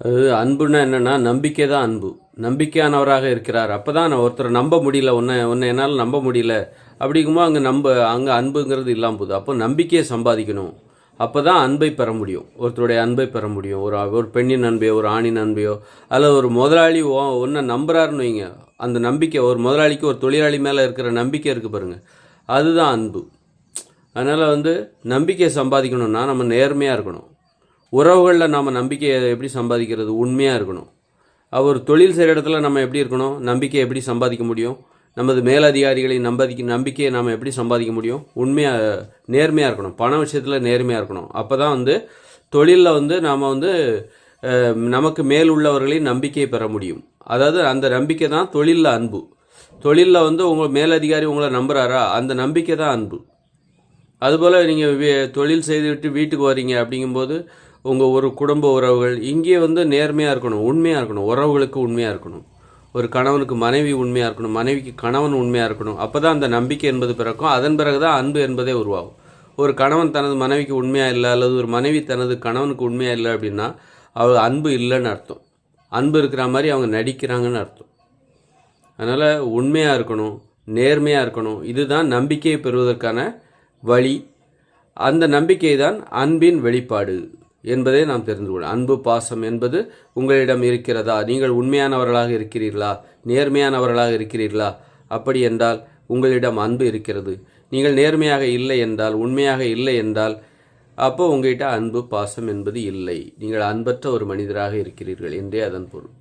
அது அன்புன்னா என்னென்னா நம்பிக்கை தான் அன்பு. நம்பிக்கையானவராக இருக்கிறார். அப்போ தான் ஒருத்தரை நம்ப முடியல, ஒன்றை என்னால் நம்ப முடியல அப்படிங்கும்போது அங்கே அன்புங்கிறது இல்லாமல் போகுது. அப்போ நம்பிக்கையை சம்பாதிக்கணும். அப்போ தான் அன்பை பெற முடியும், ஒருத்தருடைய அன்பை பெற முடியும். ஒரு பெண்ணின் அன்பையோ, ஒரு ஆணின் அன்பையோ, அல்லது ஒரு முதலாளி ஒன்றை நம்புறாருன்னு வைங்க, அந்த நம்பிக்கை ஒரு முதலாளிக்கு ஒரு தொழிலாளி மேலே இருக்கிற நம்பிக்கை இருக்குது பாருங்கள், அதுதான் அன்பு. அதனால் நம்பிக்கையை சம்பாதிக்கணும்னா நம்ம நேர்மையாக இருக்கணும். உறவுகளில் நம்ம நம்பிக்கையை எப்படி சம்பாதிக்கிறது? உண்மையாக இருக்கணும். அவர் தொழில் செய்கிற இடத்துல நம்ம எப்படி இருக்கணும்? நம்பிக்கையை எப்படி சம்பாதிக்க முடியும்? நமது மேலதிகாரிகளின் நம்பிக்கையை நாம் எப்படி சம்பாதிக்க முடியும்? உண்மையாக நேர்மையாக இருக்கணும். பண விஷயத்தில் நேர்மையாக இருக்கணும். அப்போ தான் தொழிலில் நாம் நமக்கு மேல் உள்ளவர்களின் நம்பிக்கையை பெற முடியும். அதாவது அந்த நம்பிக்கை தான் தொழிலில் அன்பு. தொழிலில் உங்கள் மேலதிகாரி உங்களை நம்புகிறாரா, அந்த நம்பிக்கை தான் அன்பு. அதுபோல் நீங்கள் தொழில் செய்துவிட்டு வீட்டுக்கு வரீங்க அப்படிங்கும்போது உங்கள் ஒரு குடும்ப உறவுகள் இங்கே நேர்மையாக இருக்கணும், உண்மையாக இருக்கணும். உறவுகளுக்கு உண்மையாக இருக்கணும். ஒரு கணவனுக்கு மனைவி உண்மையாக இருக்கணும், மனைவிக்கு கணவன் உண்மையாக இருக்கணும். அப்போ தான் அந்த நம்பிக்கை என்பது பிறக்கும். அதன் பிறகு தான் அன்பு என்பதே உருவாகும். ஒரு கணவன் தனது மனைவிக்கு உண்மையாக இல்லை, அல்லது ஒரு மனைவி தனது கணவனுக்கு உண்மையாக இல்லை அப்படின்னா அவங்க அன்பு இல்லைன்னு அர்த்தம். அன்பு இருக்கிற மாதிரி அவங்க நடிக்கிறாங்கன்னு அர்த்தம். அதனால் உண்மையாக இருக்கணும், நேர்மையாக இருக்கணும். இதுதான் நம்பிக்கையை பெறுவதற்கான வழி. அந்த நம்பிக்கை தான் அன்பின் வெளிப்பாடு என்பதை நாம் தெரிந்து கொள்ளலாம். அன்பு பாசம் என்பது உங்களிடம் இருக்கிறதா? நீங்கள் உண்மையானவர்களாக இருக்கிறீர்களா? நேர்மையானவர்களாக இருக்கிறீர்களா? அப்படி என்றால் உங்களிடம் அன்பு இருக்கிறது. நீங்கள் நேர்மையாக இல்லை என்றால், உண்மையாக இல்லை என்றால், அப்போ உங்கள்கிட்ட அன்பு பாசம் என்பது இல்லை. நீங்கள் அன்பற்ற ஒரு மனிதராக இருக்கிறீர்கள் என்றே அதன் பொருள்.